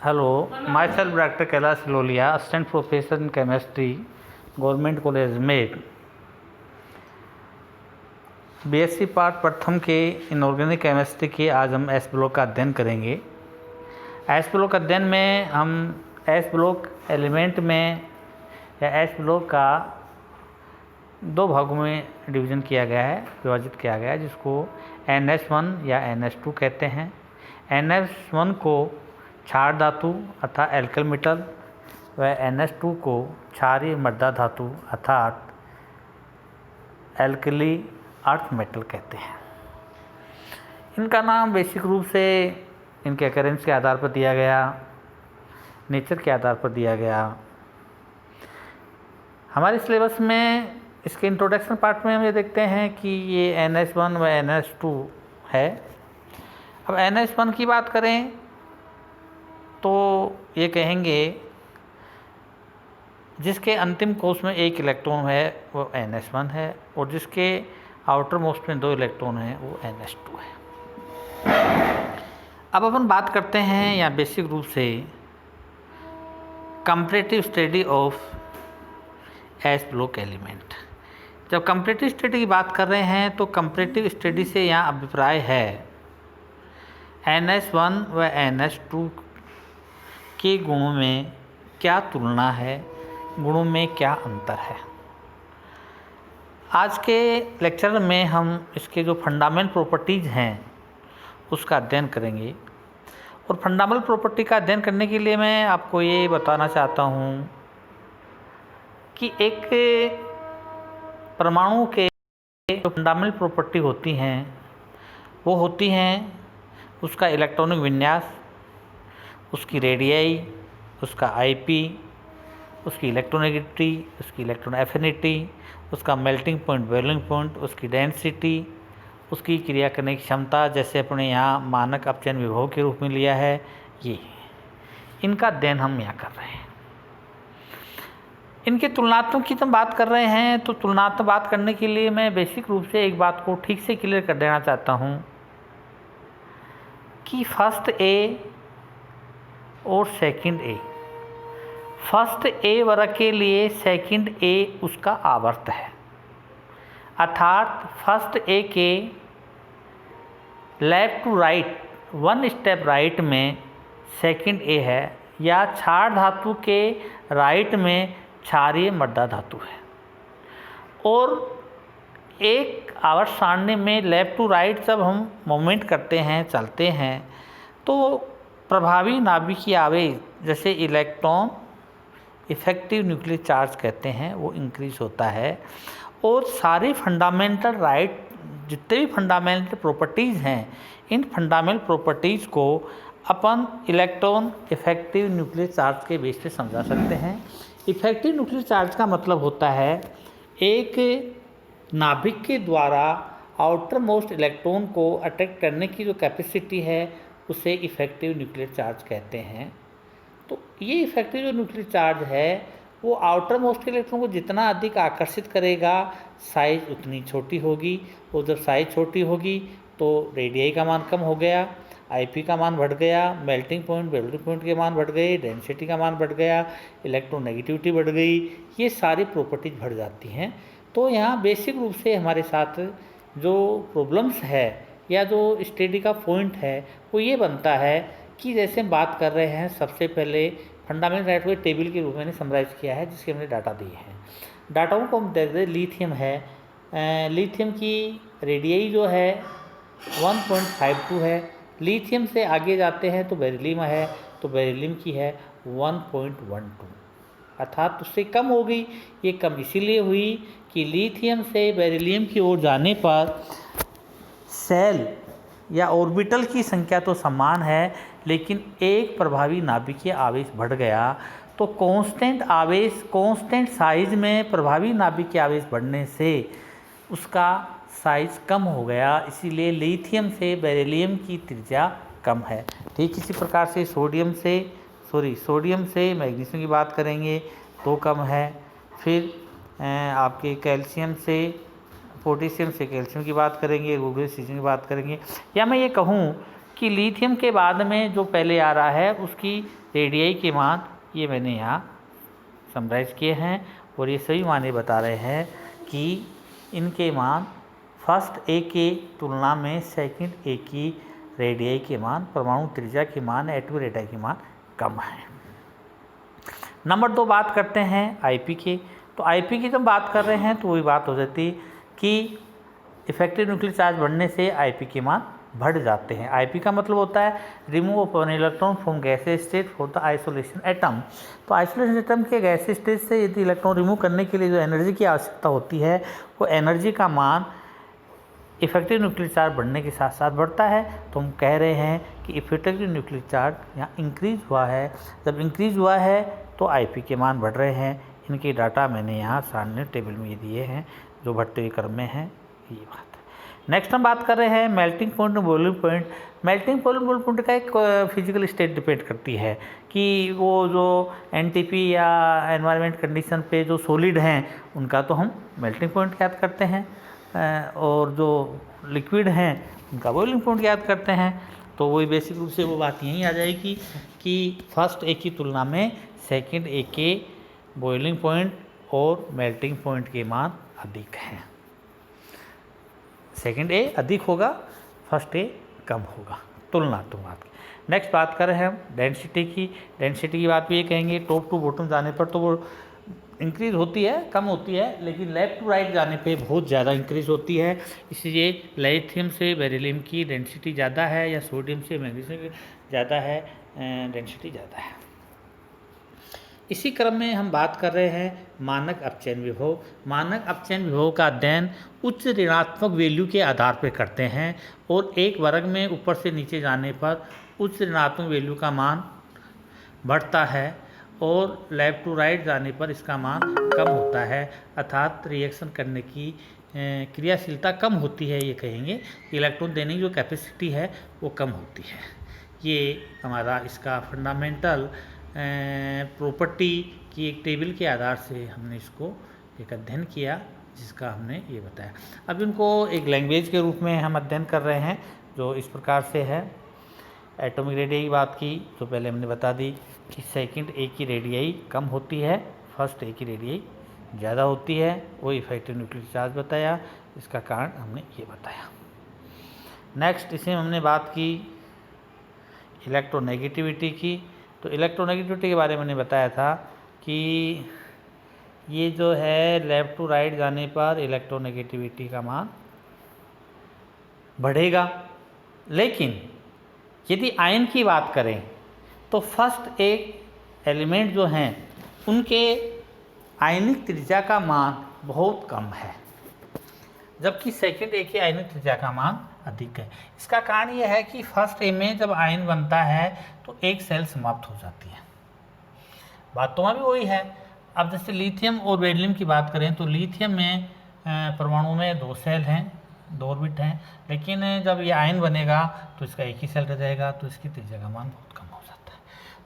Hello, myself Dr. Kailash Lolia, Assistant Professor in Chemistry, Government College में BSc part प्रथम के inorganic chemistry के आज हम एस ब्लॉक का अध्ययन करेंगे। एस ब्लॉक अध्ययन में हम एस ब्लॉक एलिमेंट में या एस ब्लॉक का दो भागों में डिवीज़न किया गया है, विभाजित किया गया है, जिसको NH1 या NH2 कहते हैं। NH1 को क्षार धातु अर्थात एल्कल मेटल व NH2 को क्षारीय मृदा धातु अर्थात एल्कली अर्थ मेटल कहते हैं। इनका नाम बेसिक रूप से इनके अकरेंस के आधार पर दिया गया, नेचर के आधार पर दिया गया। हमारे सिलेबस में इसके इंट्रोडक्शन पार्ट में हम ये देखते हैं कि ये NH1 व NH2 है। अब NH1 की बात करें तो ये कहेंगे जिसके अंतिम कोष में एक इलेक्ट्रॉन है वो NH1 है और जिसके आउटर मोस्ट में दो इलेक्ट्रॉन हैं वो NH2 है। अब अपन बात करते हैं या बेसिक रूप से comparative study of S block element. जब कंपैरेटिव स्टडी की बात कर रहे हैं तो कंपैरेटिव स्टडी से यहाँ अभिप्राय है NH1 व NH2 के गुणों में क्या तुलना है, गुणों में क्या अंतर है। आज के लेक्चर में हम इसके जो फंडामेंटल प्रॉपर्टीज़ हैं उसका अध्ययन करेंगे। और फंडामेंटल प्रॉपर्टी का अध्ययन करने के लिए मैं आपको ये बताना चाहता हूँ कि एक परमाणु के जो फंडामेंटल प्रॉपर्टी होती हैं वो होती हैं उसका इलेक्ट्रॉनिक विन्यास, उसकी रेडियाई, उसका आईपी, उसकी इलेक्ट्रोनेगेटिविटी, उसकी इलेक्ट्रॉन एफिनिटी, उसका मेल्टिंग पॉइंट, बॉइलिंग पॉइंट, उसकी डेंसिटी, उसकी क्रिया करने की क्षमता, जैसे अपने यहाँ मानक अपचयन विभव के रूप में लिया है। ये इनका अध्ययन हम यहाँ कर रहे हैं। इनके तुलनात्मक की हम बात कर रहे हैं तो तुलनात्मक बात करने के लिए मैं बेसिक रूप से एक बात को ठीक से क्लियर कर देना चाहता हूँ कि फर्स्ट ए और सेकंड ए, फर्स्ट ए वर्ग के लिए सेकंड ए उसका आवर्त है, अर्थात फर्स्ट ए के left to right one step right में सेकंड ए है, या क्षार धातु के राइट में क्षारीय मृदा धातु है। और एक आवर्त सारणी में लेफ्ट टू राइट जब हम मूवमेंट करते हैं, चलते हैं, तो प्रभावी नाभिकीय आवेश जैसे इलेक्ट्रॉन इफेक्टिव न्यूक्लियर चार्ज कहते हैं वो इंक्रीज होता है। और सारी फंडामेंटल राइट जितने भी फंडामेंटल प्रॉपर्टीज़ हैं, इन फंडामेंटल प्रॉपर्टीज़ को अपन इलेक्ट्रॉन इफेक्टिव न्यूक्लियर चार्ज के बेस पे समझा सकते हैं। इफेक्टिव न्यूक्लियर चार्ज का मतलब होता है एक नाभिक के द्वारा आउटर मोस्ट इलेक्ट्रॉन को अट्रैक्ट करने की जो कैपेसिटी है उसे इफेक्टिव न्यूक्लियर चार्ज कहते हैं। तो ये इफेक्टिव जो न्यूक्लियर चार्ज है वो आउटर मोस्ट इलेक्ट्रॉन को जितना अधिक आकर्षित करेगा साइज उतनी छोटी होगी, और जब साइज छोटी होगी तो रेडियाई का मान कम हो गया, आईपी का मान बढ़ गया, मेल्टिंग पॉइंट, बॉइलिंग पॉइंट के मान बढ़ गए, डेंसिटी का मान बढ़ गया, इलेक्ट्रोनेगेटिविटी बढ़ गई, ये सारी प्रॉपर्टीज बढ़ जाती हैं। तो यहाँ बेसिक रूप से हमारे साथ जो प्रॉब्लम्स है या जो स्टडी का पॉइंट है वो ये बनता है कि जैसे हम बात कर रहे हैं, सबसे पहले फंडामेंटल राइट को टेबल के रूप में समराइज किया है जिसके हमने डाटा दिए हैं। डाटाओं को हम देख रहे, लिथियम है, लिथियम की रेडियाई जो है 1.52 है। लिथियम से आगे जाते हैं तो बेरिलियम है, तो बेरिलियम की है 1.12, अर्थात उससे कम हो गई। ये कम इसीलिए हुई कि लिथियम से बेरिलियम की ओर जाने पर सेल या ऑर्बिटल की संख्या तो समान है, लेकिन एक प्रभावी नाभिकीय आवेश बढ़ गया। तो कांस्टेंट आवेश, कांस्टेंट साइज में प्रभावी नाभिकीय आवेश बढ़ने से उसका साइज कम हो गया, इसीलिए लिथियम से बेरिलियम की त्रिज्या कम है। ठीक इसी प्रकार से सोडियम से मैग्नीशियम की बात करेंगे तो कम है। फिर आपके कैल्शियम से पोटेशियम से कैल्शियम की बात करेंगे, गूगल सीजन की बात करेंगे। या मैं ये कहूँ कि लिथियम के बाद में जो पहले आ रहा है उसकी रेडियाई के मान ये मैंने यहाँ समराइज़ किए हैं, और ये सभी माने बता रहे हैं कि इनके मान फर्स्ट ए के तुलना में सेकंड ए की रेडियाई के मान, परमाणु त्रिज्या के मान, एटॉमिक रेडियाई के मान कम है। नंबर 2 बात करते हैं आईपी के। तो आईपी की जब बात कर रहे हैं तो वही बात हो जाती कि इफेक्टिव न्यूक्लियर चार्ज बढ़ने से आईपी के मान बढ़ जाते हैं। आईपी का मतलब होता है remove of an electron from gaseous state for the isolation atom. तो आइसोलेशन एटम के गैसियस स्टेट से यदि इलेक्ट्रॉन रिमूव करने के लिए जो एनर्जी की आवश्यकता होती है वो एनर्जी का मान इफेक्टिव न्यूक्लियर चार्ज बढ़ने के साथ साथ बढ़ता है। तो हम कह रहे हैं कि इफेक्टिव न्यूक्लियर चार्ज यहाँ इंक्रीज हुआ है। जब इंक्रीज हुआ है तो आईपी के मान बढ़ रहे हैं। इनके डाटा मैंने यहाँ सामने टेबल में ये दिए हैं जो बढ़ते हुए क्रम में हैं, ये बात है। नेक्स्ट हम बात कर रहे हैं मेल्टिंग पॉइंट और boiling point. Melting point boiling point का एक फिजिकल स्टेट डिपेंड करती है कि वो जो एनटीपी या एनवायरनमेंट कंडीशन पे जो सॉलिड हैं उनका तो हम मेल्टिंग पॉइंट याद करते हैं, और जो लिक्विड हैं उनका बॉइलिंग पॉइंट याद करते हैं। तो वही बेसिक रूप से वो बात यहीं आ जाएगी कि फर्स्ट ए की तुलना में सेकंड ए के बॉइलिंग पॉइंट और मेल्टिंग पॉइंट के मान अधिक हैं। सेकंड ए अधिक होगा, फर्स्ट ए कम होगा, तुलनात्मक। नेक्स्ट बात कर रहे हैं हम डेंसिटी की। डेंसिटी की बात भी ये कहेंगे टॉप टू बॉटम जाने पर तो वो इंक्रीज होती है, कम होती है, लेकिन लेफ्ट टू राइट जाने पे बहुत ज़्यादा इंक्रीज होती है। इसलिए लिथियम से बेरिलियम की डेंसिटी ज़्यादा है या सोडियम से मैग्नीशियम ज़्यादा है, डेंसिटी ज़्यादा है। इसी क्रम में हम बात कर रहे हैं मानक अपचयन विभव। मानक अपचयन विभव का अध्ययन उच्च ऋणात्मक वैल्यू के आधार पर करते हैं, और एक वर्ग में ऊपर से नीचे जाने पर उच्च ऋणात्मक वैल्यू का मान बढ़ता है और लेफ्ट टू राइट जाने पर इसका मान कम होता है, अर्थात रिएक्शन करने की क्रियाशीलता कम होती है। ये कहेंगे इलेक्ट्रॉन देने की जो कैपेसिटी है वो कम होती है। ये हमारा इसका फंडामेंटल प्रॉपर्टी की एक टेबल के आधार से हमने इसको एक अध्ययन किया, जिसका हमने ये बताया। अब इनको एक लैंग्वेज के रूप में हम अध्ययन कर रहे हैं जो इस प्रकार से है। एटॉमिक रेडियाई की बात की तो पहले हमने बता दी कि सेकंड ए की रेडियाई कम होती है, फर्स्ट ए की रेडियाई ज़्यादा होती है। वो इफेक्टिव न्यूक्लियर चार्ज बताया, इसका कारण हमने ये बताया। नेक्स्ट इसे हमने बात की इलेक्ट्रोनेगेटिविटी की। तो इलेक्ट्रोनेगेटिविटी के बारे में मैंने बताया था कि ये जो है लेफ्ट टू राइट जाने पर इलेक्ट्रोनेगेटिविटी का मान बढ़ेगा, लेकिन यदि आयन की बात करें तो फर्स्ट एक एलिमेंट जो हैं उनके आयनिक त्रिज्या का मान बहुत कम है, जबकि सेकंड ए के आयनिक त्रिज्या का मान अधिक है। इसका कारण यह है कि फर्स्ट ए में जब आयन बनता है तो एक सेल समाप्त हो जाती है। बात तो भी वही है। अब जैसे लिथियम और बेरिलियम की बात करें तो लिथियम में परमाणु में 2 सेल हैं, 2 ऑर्बिट हैं, लेकिन जब ये आयन बनेगा तो इसका एक ही सेल रह जाएगा, तो इसकी त्रिज्या का मान बहुत कम हो जाता है।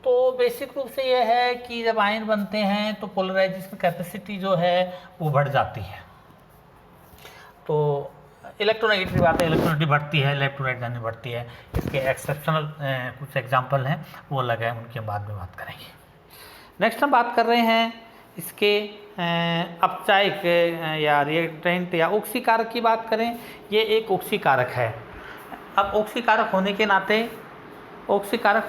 तो बेसिक रूप से यह है कि जब आयन बनते हैं तो पोलराइजेशन कैपेसिटी जो है वो बढ़ जाती है। तो इलेक्ट्रोनेगेटिव बात है, इलेक्ट्रोनेगेटिव बढ़ती है, लेफ्ट टू राइट जाने बढ़ती है। इसके एक्सेप्शनल कुछ एग्जाम्पल हैं, वो अलग है, उनकी हम बाद में बात करेंगे। नेक्स्ट हम बात कर रहे हैं इसके अपचायक या रिएक्टेंट या ऑक्सीकारक की बात करें। ये एक ऑक्सीकारक है। अब ऑक्सीकारक होने के नाते ऑक्सीकारक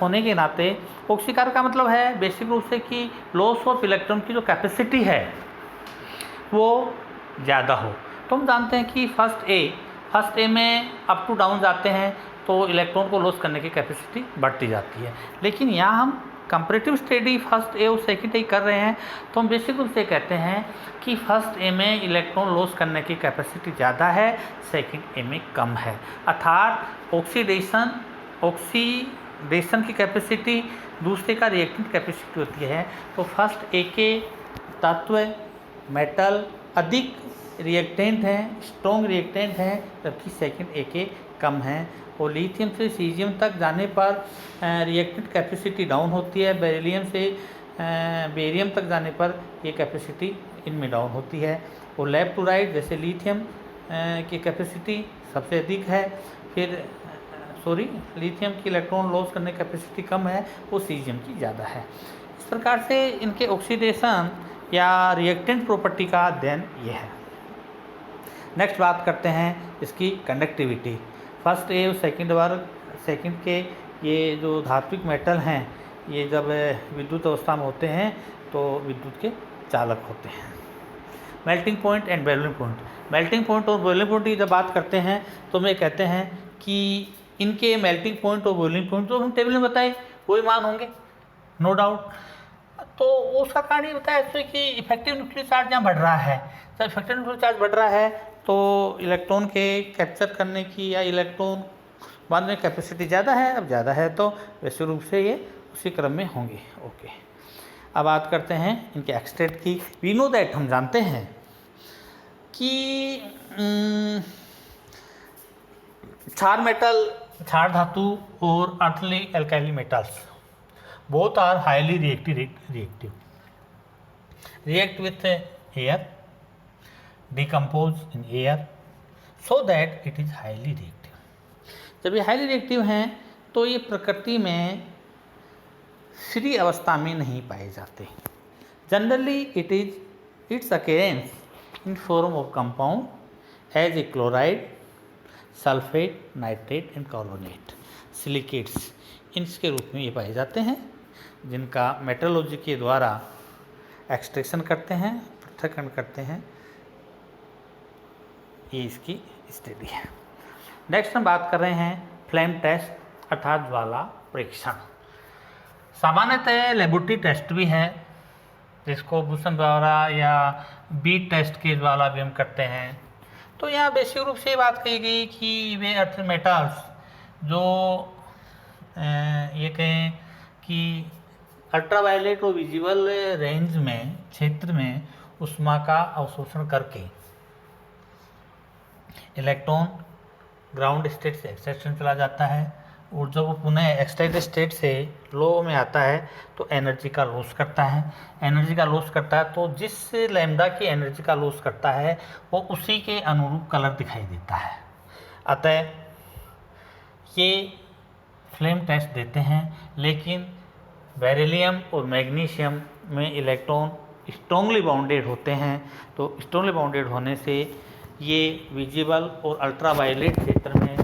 का मतलब है बेसिक रूप से कि लॉस ऑफ इलेक्ट्रॉन की जो कैपेसिटी है वो ज़्यादा हो। तो हम जानते हैं कि फर्स्ट ए में अप टू डाउन जाते हैं तो इलेक्ट्रॉन को लॉस करने की कैपेसिटी बढ़ती जाती है, लेकिन यहाँ हम कंपैरेटिव स्टडी फर्स्ट ए और सेकंड ए कर रहे हैं, तो हम बेसिक रूप से कहते हैं कि फर्स्ट ए में इलेक्ट्रॉन लॉस करने की कैपेसिटी ज़्यादा है, सेकंड ए में कम है। अर्थात ऑक्सीडेशन की कैपेसिटी दूसरे का रिएक्टेंट कैपेसिटी होती है। तो फर्स्ट ए के तत्व मेटल अधिक रिएक्टेंट हैं, स्ट्रॉन्ग रिएक्टेंट हैं, जबकि सेकंड ए के कम हैं। और लिथियम से सीजियम तक जाने पर रिएक्टेंट कैपेसिटी डाउन होती है, बेरिलियम से बेरियम तक जाने पर ये कैपेसिटी इनमें डाउन होती है। और लेफ्ट टू राइट जैसे लिथियम की कैपेसिटी सबसे अधिक है, फिर लिथियम की इलेक्ट्रॉन लॉस करने की कैपेसिटी कम है, वो सीजियम की ज़्यादा है। इस प्रकार से इनके ऑक्सीडेशन या रिएक्टेंट प्रॉपर्टी का अध्ययन ये है। नेक्स्ट बात करते हैं इसकी कंडक्टिविटी। फर्स्ट ए सेकंड वर्ग सेकंड के ये जो धात्विक मेटल हैं, ये जब विद्युत अवस्था में होते हैं तो विद्युत के चालक होते हैं। Melting point and boiling point. Melting point और बॉइलिंग पॉइंट की जब बात करते हैं तो मैं कहते हैं कि इनके मेल्टिंग पॉइंट और बॉइलिंग पॉइंट जो हम टेबल में बताए वही मान होंगे, नो डाउट। तो उसका कारण ये बताया इससे कि इफेक्टिव न्यूक्लियर चार्ज जहाँ बढ़ रहा है, जब इफेक्टिव न्यूक्लियर चार्ज बढ़ रहा है तो इलेक्ट्रॉन के कैप्चर करने की या इलेक्ट्रॉन बांधने में कैपेसिटी ज़्यादा है। अब ज़्यादा है तो वैसे रूप से ये उसी क्रम में होंगे। ओके, अब बात करते हैं इनके एक्सटेट की। वी नो दैट, हम जानते हैं कि क्षार मेटल, क्षार धातु और अर्थली एल्काइली metals both are highly reactive, react with air, decompose in air, so that it is highly reactive। जब ये हाईली रिएक्टिव हैं तो ये प्रकृति में फ्री अवस्था में नहीं पाए जाते। Generally its occurrence in form of compound as a chloride, sulphate, nitrate and carbonate, silicates, इनके रूप में ये पाए जाते हैं, जिनका मेट्रोलॉजी के द्वारा एक्सट्रैक्शन करते हैं, पृथक्करण करते हैं। ये इसकी स्टडी है। नेक्स्ट हम बात कर रहे हैं फ्लेम टेस्ट अर्थात ज्वाला परीक्षण। सामान्यतः लेबोरेटरी टेस्ट भी है, जिसको भूषण द्वारा या बीट टेस्ट के ज्वाला भी हम करते हैं। तो यहाँ बेसिक रूप से बात कही गई कि वे अर्थ मेटल्स जो ये कहें कि अल्ट्रावायलेट और विजिबल रेंज में क्षेत्र में ऊष्मा का अवशोषण करके इलेक्ट्रॉन ग्राउंड स्टेट से एक्साइटेशन चला जाता है, और जब वो पुनः एक्साइटेड स्टेट से लो में आता है तो एनर्जी का लॉस करता है। एनर्जी का लॉस करता है तो जिस लैम्डा की एनर्जी का लॉस करता है वो उसी के अनुरूप कलर दिखाई देता है। अतः ये फ्लेम टेस्ट देते हैं, लेकिन बेरिलियम और मैग्नीशियम में इलेक्ट्रॉन स्ट्रॉन्गली बाउंडेड होते हैं, तो स्ट्रॉन्गली बाउंडेड होने से ये विजिबल और अल्ट्रावायलेट क्षेत्र में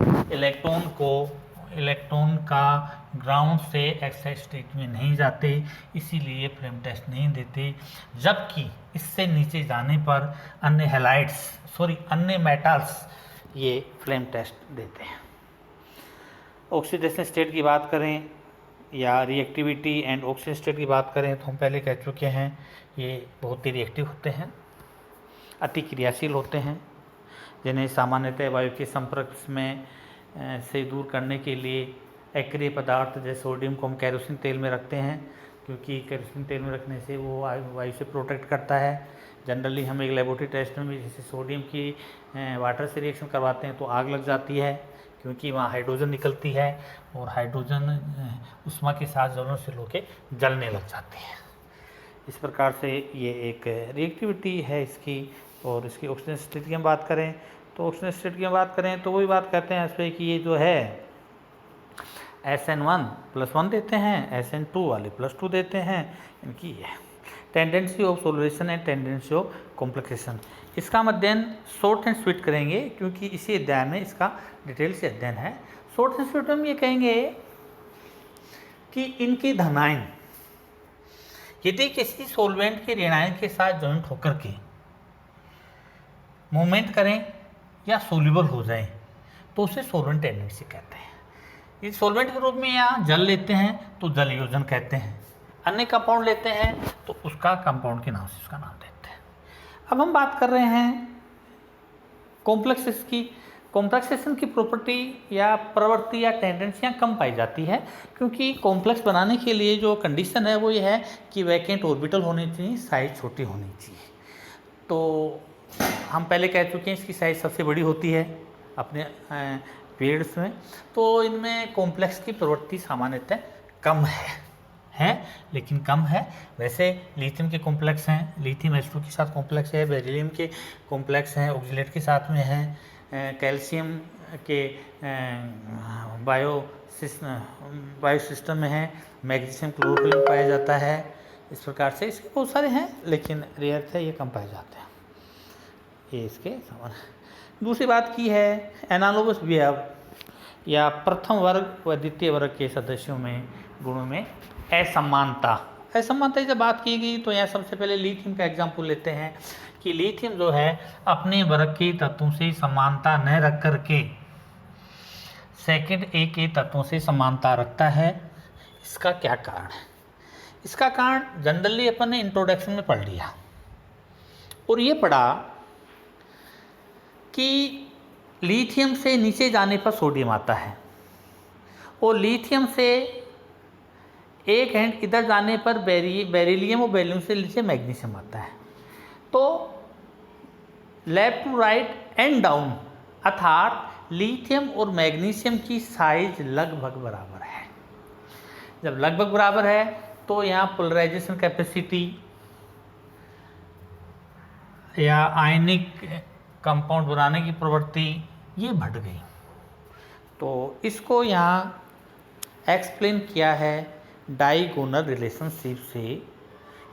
इलेक्ट्रॉन का ग्राउंड से एक्साइट स्टेट में नहीं जाते, इसीलिए फ्लेम टेस्ट नहीं देते। जबकि इससे नीचे जाने पर अन्य मेटल्स ये फ्लेम टेस्ट देते हैं। ऑक्सीडेशन स्टेट की बात करें या रिएक्टिविटी एंड ऑक्सीडेशन स्टेट की बात करें तो हम पहले कह चुके हैं ये बहुत ही रिएक्टिव होते हैं, अति क्रियाशील होते हैं, जिन्हें सामान्यतः वायु के संपर्क में से दूर करने के लिए एक्रिय पदार्थ जैसे सोडियम को हम केरोसिन तेल में रखते हैं, क्योंकि केरोसिन तेल में रखने से वो वायु से प्रोटेक्ट करता है। जनरली हम एक लेबोरेटरी टेस्ट में भी जैसे सोडियम की वाटर से रिएक्शन करवाते हैं तो आग लग जाती है, क्योंकि वहाँ हाइड्रोजन निकलती है और हाइड्रोजन ऊष्मा के साथ जलन से होकर जलने लग जाती है। इस प्रकार से ये एक रिएक्टिविटी है इसकी। और इसकी ऑक्सीजन स्टेट की हम बात करें तो ऑक्सीजन स्टेट की हम बात करें तो वही बात कहते हैं इस पर कि ये जो है SN1+1 देते हैं, SN2 वाले +2 देते हैं, इनकी है tendency of solvation and tendency of complexation. इसका हम अध्ययन शॉर्ट एंड स्वीट करेंगे, क्योंकि इसी अध्याय में इसका डिटेल से अध्ययन है। शॉर्ट एंड स्वीट में हम ये कहेंगे कि इनकी धनायन यदि किसी सोलवेंट के ऋणायन के साथ जॉइंट होकर के मूवमेंट करें या सोल्यूबल हो जाएं तो उसे सोलवेंट टेंडेंसी कहते हैं। ये सोलवेंट के रूप में या जल लेते हैं तो जल योजन कहते हैं, अन्य कंपाउंड लेते हैं तो उसका कंपाउंड के नाम से उसका नाम देते हैं। अब हम बात कर रहे हैं कॉम्प्लेक्सेस की। कॉम्प्लेक्सेशन की प्रॉपर्टी या प्रवृत्ति या टेंडेंसियाँ कम पाई जाती है, क्योंकि कॉम्प्लेक्स बनाने के लिए जो कंडीशन है वो ये है कि वैकेंट ऑर्बिटल होनी चाहिए, साइज छोटी होनी चाहिए। तो हम पहले कह चुके हैं इसकी साइज सबसे बड़ी होती है अपने पीरियड्स में, तो इनमें कॉम्प्लेक्स की प्रवृत्ति सामान्यतः कम है लेकिन कम है। वैसे लिथियम के कॉम्प्लेक्स हैं, लिथियम H2 के साथ कॉम्प्लेक्स है, बेरिलियम के कॉम्प्लेक्स हैं, ऑक्सीलेट के साथ में हैं, कैल्शियम के बायो सिस्टम में है, मैग्नीशियम क्लोरोफिल पाया जाता है। इस प्रकार से इसके बहुत सारे हैं, लेकिन रेयर थे, ये कम पाए जाते हैं। ये इसके समान। दूसरी बात की है एनालोगस बिहेव या प्रथम वर्ग व द्वितीय वर्ग के सदस्यों में गुणों में असमानता। असमानता जब बात की गई तो यहाँ सबसे पहले लिथियम का एग्जाम्पल लेते हैं कि लिथियम जो है अपने वर्ग के तत्वों से समानता न रख करके सेकंड ए के तत्वों से समानता रखता है। इसका क्या कारण है? इसका कारण जनरली अपन ने इंट्रोडक्शन में पढ़ लिया और ये पढ़ा कि लिथियम से नीचे जाने पर सोडियम आता है और लिथियम से एक हैंड इधर जाने पर बेरिलियम और बेरिलियम से नीचे मैग्नीशियम आता है। तो left to right and down अर्थात लिथियम और मैग्नीशियम की साइज लगभग बराबर है। जब लगभग बराबर है तो यहाँ पोलराइजेशन कैपेसिटी या आयनिक कंपाउंड बनाने की प्रवृत्ति ये बढ़ गई। तो इसको यहाँ एक्सप्लेन किया है डाइगोनल रिलेशनशिप से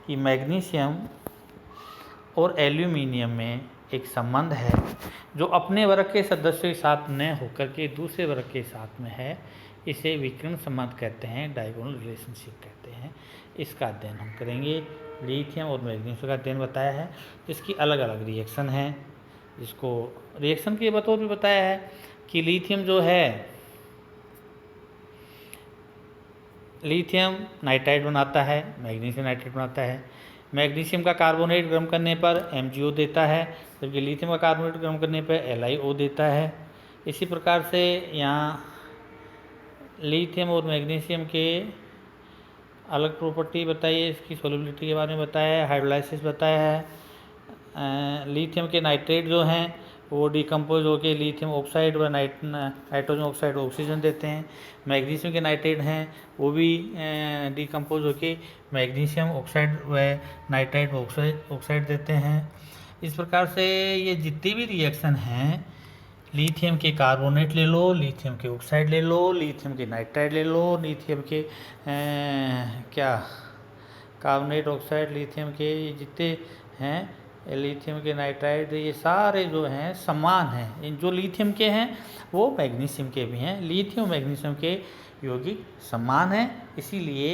कि मैग्नीशियम और एल्यूमिनियम में एक संबंध है जो अपने वर्ग के सदस्यों के साथ न होकर के दूसरे वर्ग के साथ में है। इसे विकर्ण संबंध कहते हैं, डाइगोनल रिलेशनशिप कहते हैं। इसका अध्ययन हम करेंगे। लिथियम और मैग्नीशियम का अध्ययन बताया है, जिसकी अलग अलग रिएक्शन है, जिसको रिएक्शन के बतौर भी बताया है कि लिथियम जो है लिथियम नाइट्राइड बनाता है, मैग्नीशियम नाइट्राइड बनाता है। मैग्नीशियम का कार्बोनेट गर्म करने पर MgO देता है, जबकि लिथियम का कार्बोनेट गर्म करने पर LiO देता है। इसी प्रकार से यहाँ लिथियम और मैग्नीशियम के अलग प्रॉपर्टी बताई है, इसकी सोल्युबिलिटी के बारे में बताया है, हाइड्रोलाइसिस बताया है। लिथियम के नाइट्रेट जो हैं वो डिकम्पोज होकर लिथियम ऑक्साइड व नाइट्रोजन ऑक्साइड ऑक्सीजन देते हैं। मैग्नीशियम के नाइट्रेट हैं वो भी डिकम्पोज होकर मैग्नीशियम ऑक्साइड व नाइट्राइट ऑक्साइड देते हैं। इस प्रकार से ये जितनी भी रिएक्शन हैं, लिथियम के कार्बोनेट ले लो, लिथियम के ऑक्साइड ले लो, लिथियम के नाइट्राइड ले लो, लिथियम के कार्बोनेट ऑक्साइड, लिथियम के ये जितने हैं, लिथियम के नाइट्राइड, ये सारे जो हैं समान हैं। जो लिथियम के हैं वो मैग्नीशियम के भी हैं। लिथियम मैग्नीशियम के यौगिक समान हैं, इसीलिए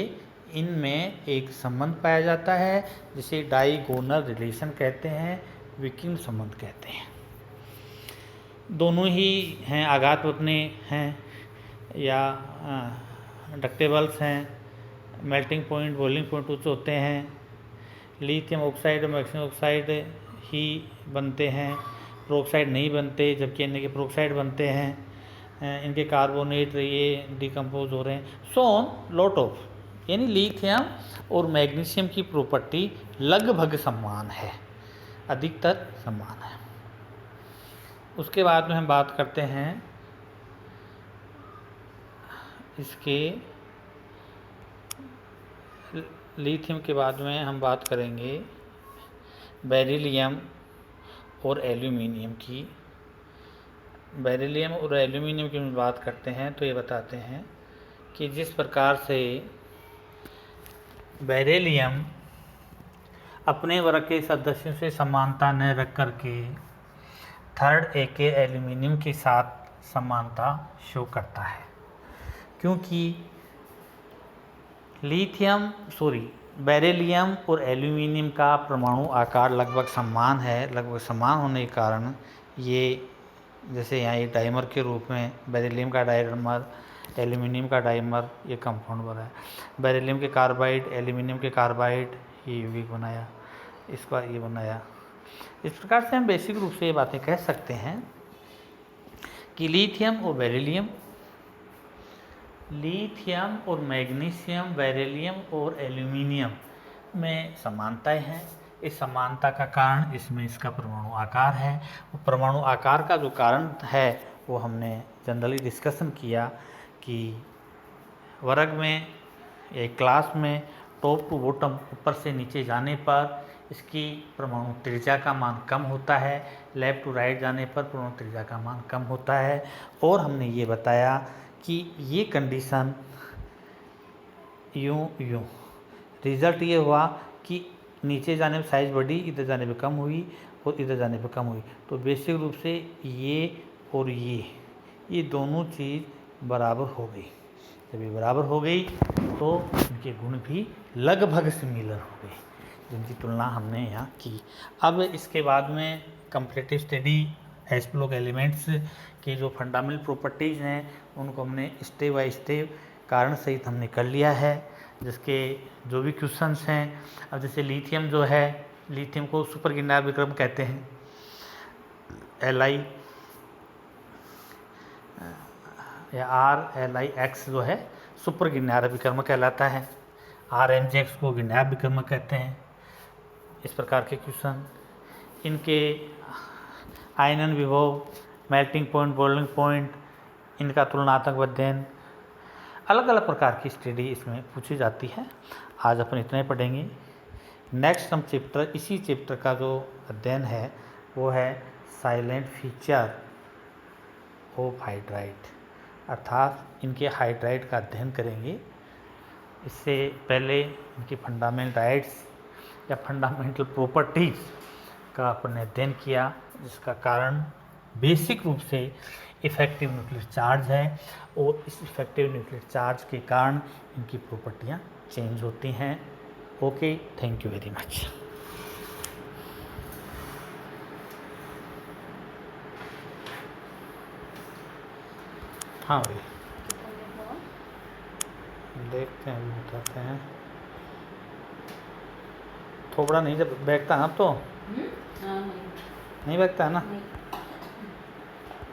इनमें एक संबंध पाया जाता है जिसे डाइगोनल रिलेशन कहते हैं, विकर्ण संबंध कहते हैं। दोनों ही हैं आघातवतनी हैं या डक्टेबल्स हैं, मेल्टिंग पॉइंट बॉइलिंग पॉइंट उच्च होते हैं। लिथियम ऑक्साइड और मैग्नीशियम ऑक्साइड ही बनते हैं, प्रोक्साइड नहीं बनते, जबकि इनके प्रोक्साइड बनते हैं। इनके कार्बोनेट ये डिकम्पोज हो रहे हैं। सोन लॉट ऑफ, यानी लिथियम और मैग्नीशियम की प्रॉपर्टी लगभग समान है, अधिकतर समान है। उसके बाद में हम बात करते हैं इसके लिथियम के बाद में हम बात करेंगे बेरिलियम और एल्यूमिनियम की। बेरिलियम और एल्यूमिनियम की हम बात करते हैं तो ये बताते हैं कि जिस प्रकार से बेरिलियम अपने वर्ग के सदस्यों से समानता न रख करके थर्ड ए के एल्यूमिनियम के साथ समानता शो करता है, क्योंकि बेरिलियम और एल्यूमिनियम का परमाणु आकार लगभग समान है। लगभग समान होने के कारण ये जैसे यहाँ एक डाइमर के रूप में बेरिलियम का डाइमर, एल्यूमिनियम का डाइमर, ये कंपाउंड बना है। बेरिलियम के कार्बाइड, एल्यूमिनियम के कार्बाइड, ये यौगिक बनाया, इसका ये बनाया। इस प्रकार से हम बेसिक रूप से ये बातें कह सकते हैं कि लिथियम और मैग्नीशियम, बेरिलियम और एल्यूमिनियम में समानताएं हैं। इस समानता का कारण इसमें इसका परमाणु आकार है। वो परमाणु आकार का जो कारण है वो हमने जनरली डिस्कशन किया कि वर्ग में एक क्लास में टॉप टू बॉटम, ऊपर से नीचे जाने पर इसकी परमाणु त्रिज्या का मान कम होता है, लेफ्ट टू राइट जाने पर परमाणु त्रिज्या का मान कम होता है। और हमने ये बताया कि ये कंडीशन यूँ रिज़ल्ट ये हुआ कि नीचे जाने में साइज बढ़ी, इधर जाने पे कम हुई और इधर जाने पे कम हुई। तो बेसिक रूप से ये और ये दोनों चीज़ बराबर हो गई। जब ये बराबर हो गई तो इनके गुण भी लगभग सिमिलर हो गए, जिनकी तुलना हमने यहाँ की। अब इसके बाद में कंपैरेटिव स्टडी एस्प्लोक एलिमेंट्स के जो फंडामेंटल प्रॉपर्टीज़ हैं उनको हमने स्टेप बाय स्टेप कारण सहित हमने कर लिया है, जिसके जो भी क्वेश्चंस हैं। अब जैसे लिथियम जो है, लिथियम को सुपर गिरनार विक्रम कहते हैं, Li या RLIX जो है सुपर गिरनार विक्रम कहलाता है, RMGX को गिरनार विक्रम कहते हैं। इस प्रकार के क्वेश्चन, इनके आयनन विभव, मेल्टिंग पॉइंट, बॉइलिंग पॉइंट, इनका तुलनात्मक अध्ययन, अलग अलग प्रकार की स्टडी इसमें पूछी जाती है। आज अपन इतना ही पढ़ेंगे। नेक्स्ट हम चैप्टर, इसी चैप्टर का जो अध्ययन है वो है साइलेंट फीचर ऑफ हाइड्राइड, अर्थात इनके हाइड्राइड का अध्ययन करेंगे। इससे पहले इनकी फंडामेंटल राइट्स या फंडामेंटल प्रॉपर्टीज़ का अपन ने अध्ययन किया, जिसका कारण बेसिक रूप से इफेक्टिव न्यूक्लियर चार्ज है, और इस इफेक्टिव न्यूक्लियर चार्ज के कारण इनकी प्रॉपर्टियाँ चेंज होती हैं। Okay, thank you very much. हाँ भाई, देखते हैं, अभी बताते हैं। थोड़ा नहीं, जब बैठता है ना तो नहीं बैठता है ना।